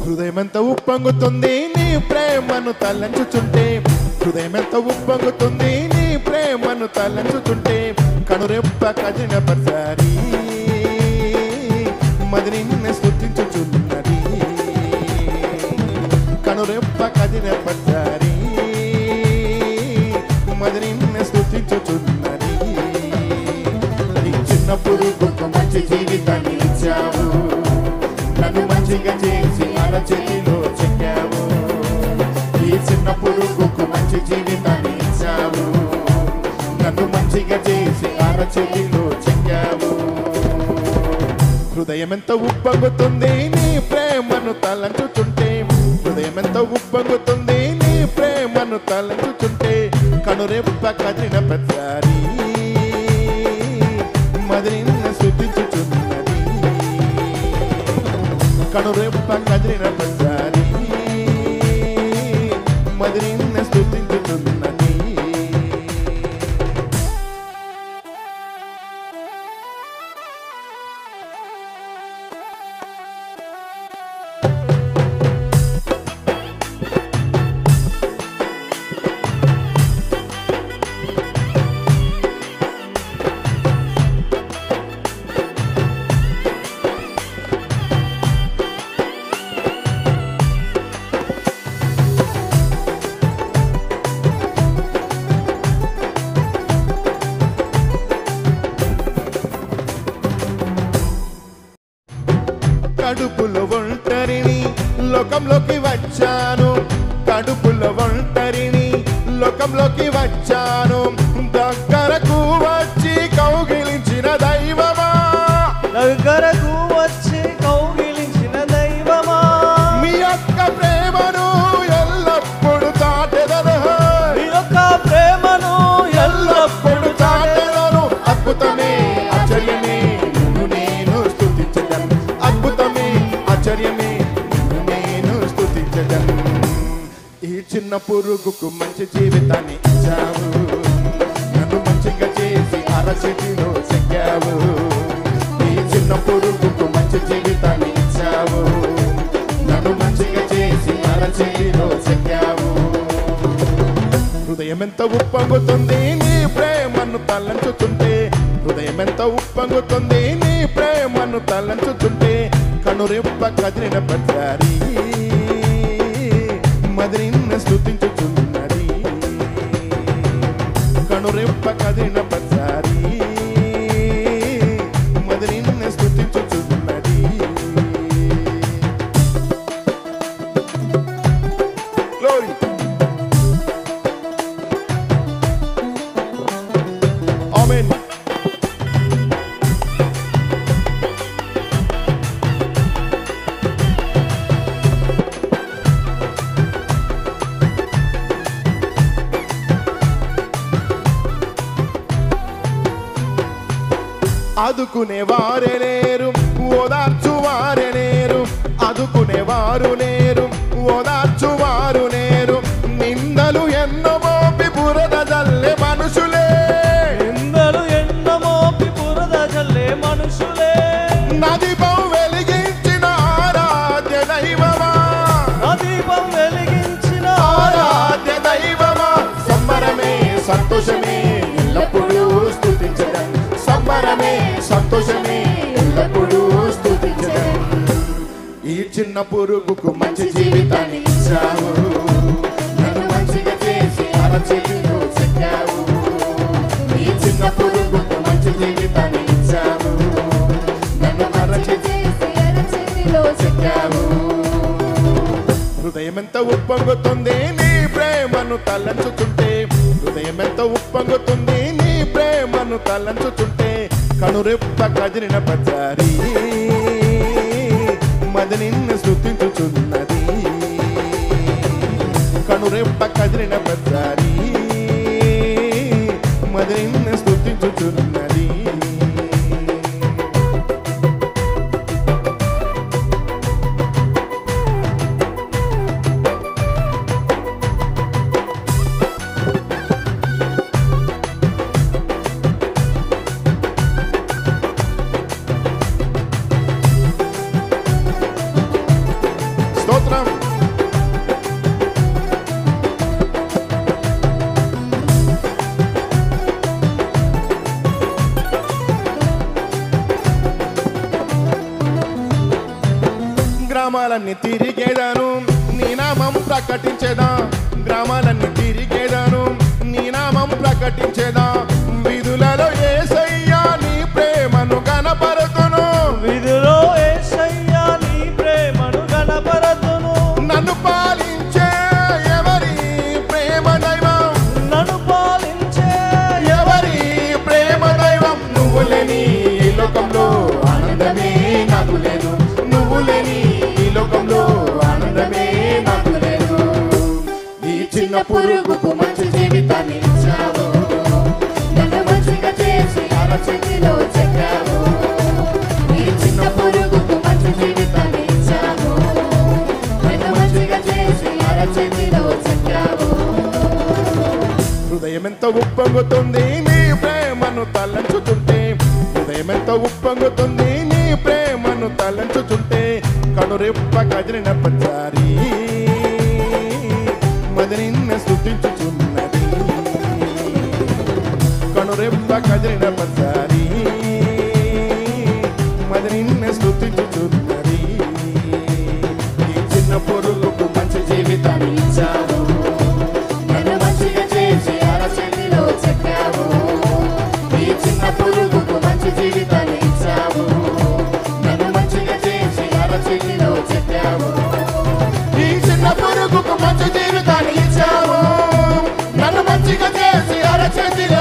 హృదయమెంత ఉప్పొంగుతుంది నీ ప్రేమను తలంచుచుంటే, హృదయమెంత ఉప్పొంగుతుంది నీ ప్రేమను తలంచుచుంటే, కనురెప్ప కదిన పర్సారి మది నిన్ను స్తుతించుచున్నది, కనురెప్ప కదిన పర్సారి మది నిన్ను స్తుతించుచున్నది. నీ చిన్నప్పుడు గొప్ప మంచి జీవితాన్ని ఇచ్చావు, నన్ను మంచిగా చేసి అరచేతిలో చెక్కావు. ఈ చిన్నప్పుడు గొప్ప మంచి జీవితాన్ని ఇచ్చావు, నన్ను మంచిగా చేసి అరచేతిలో చెక్కావు. హృదయమెంత ఉప్పొంగుతుంది నీ ప్రేమను తలంచుచుంటే, హృదయమెంత ఉప్పొంగుతుంది నీ ప్రేమను తలంచుచుంటే, కనురెప్ప కదిన ప్రతిసారి మది నిన్ను స్తుతించుచున్నది, కనురెప్ప కదిన ప్రతిసారి మది నిన్ను స్తుతించుచున్నది. కడుపులో ఒంటరిని లోకంలోకి వచ్చాను, కడుపులో ఒంటరిని లోకంలోకి వచ్చాను, దగ్గరకు వచ్చి కౌగిలించిన దైవమా, దగ్గరకు వచ్చి కౌగిలించిన దైవమా, మీ యొక్క ప్రేమను ఎల్లప్పుడు చాటెదను, మీ యొక్క ప్రేమను ఎల్లప్పుడు చాటెదను. అద్భుతమే ఆశ్చర్యమే నిన్ను నేను స్తుతించెదను, అద్భుతమే ఆశ్చర్యమే నిన్ను నేను స్తుతించెదను. ఈ చిన్న పురుగుకు మంచి జీవితాన్ని ఇచ్చావు, నన్ను మంచిగా చేసి అరచేతిలో చెక్కావు. ఈ చిన్న పురుగుకు మంచి జీవితాన్ని ఇచ్చావు, నన్ను మంచిగా చేసి అరచేతిలో చెక్కావు. హృదయమెంత ఉప్పొంగుతుంది నీ ప్రేమను తలంచుచుంటే, హృదయమెంత ఉప్పొంగుతుంది నీ ప్రేమను తలంచుచుంటే, కనురెప్ప కదిలిన ప్రతిసారి మది నిన్ను స్తుతించుచున్నది, కనురెప్ప కదిలిన ప్రతిసారి మది నిన్ను స్తుతించుచున్నది. Glory. Amen. ఆదుకునే వారే లేరు, ఓదార్చువారే లేరు, ఆదుకునేవారు లేరు, ఓదార్చువారు లేరు. నిందలు ఎన్నో మోపి బురద జల్లే మనుషులే, నిందలు ఎన్నో మోపి బురద జల్లే మనుషులే, నా దీపం వెలిగించిన ఆరాధ్య దైవమా, నా దీపం వెలిగించిన ఆరాధ్య దైవమా. సంబరమే సంతోషమే ఎల్లప్పుడూ స్తుతించడం, సంబరమే సంతోషమే ఎల్లప్పుడూ స్తుతించడం. ఈ చిన్న పురుగుకు మంచి జీవితాన్ని ఇచ్చావు, నన్ను మంచిగా చేసి అరచేతిలో చెక్కావు. ఈ చిన్న పురుగుకు మంచి జీవితాన్ని ఇచ్చావు, నన్ను అరచేతిలో చెక్కావు. హృదయమెంత ఉప్పొంగుతుంది నీ ప్రేమను తలంచుతుంటే, హృదయమెంత ఉప్పొంగుతుంది నీ ప్రేమను తలంచుతుంటే, కనురెప్ప కదిలిన ప్రతిసారి మది నిన్ను స్తుతించుచున్నది, కనురెప్ప కదిలిన ప్రతిసారి మది నిన్ను స్తుతించుచున్నది. స్తోత్రం. గ్రామాలన్నీ తిరిగేదాను నీ నామం ప్రకటించేదా, గ్రామాలన్నీ తిరిగేదాను నీ నామం ప్రకటించేదా, వీధులలో యేసయ్యా నీ ప్రేమను కనపరుతును, విధులో యేసయ్యా నీ ప్రేమను కనపరతును. నన్ను పాలించే ఎవరి ప్రేమ దైవం, నన్ను పాలించే ఎవరి ప్రేమ దైవం, నువ్వు లేని ఈ లోకంలో ఆనందమే నాకు లేదు, నువ్వు లేని ఈ లోకంలో ఆనందమే నాకు లేదు. ఈ చిన్న పురుగుకు మంచి జీవితాన్ని ఇచ్చావు, నన్ను మంచిగా చేసి అరచేతిలో చెక్కావు. ఈ చిన్న పురుగుకు మంచి జీవితాన్ని ఇచ్చావు, నన్ను మంచిగా చేసి అరచేతిలో చెక్కావు. హృదయం ఎంత ఉప్పొంగుతుంది నీ ప్రేమను తలంచుతుంటే, హృదయం ఎంత ఉప్పొంగుతుంది నీ ప్రేమను తలంచుతుంటే, కనురెప్ప కదిలిన ప్రతిసారి మది నిన్ను స్తుతించుచున్నది, కనురెప్ప కదిలిన ప్రతిసారి మది నిన్ను స్తుతించుచున్నది. ఈ చిన్న పొరుగుకు మంచి జీవితాన్ని ఇచ్చావు, నన్ను మంచిగా చేసి అరచేతిలో చెక్కావు. ఈ చిన్న పురుగుకు మంచి జీవితాన్ని ఇచ్చావు, నన్ను మంచిగా చేసి అరచేతిలో చెక్కావు. ఈ చిన్న పురుగుకు మంచి జీవితాన్ని ఇచ్చావు, నన్ను మంచిగా చేసి అరచేతిలో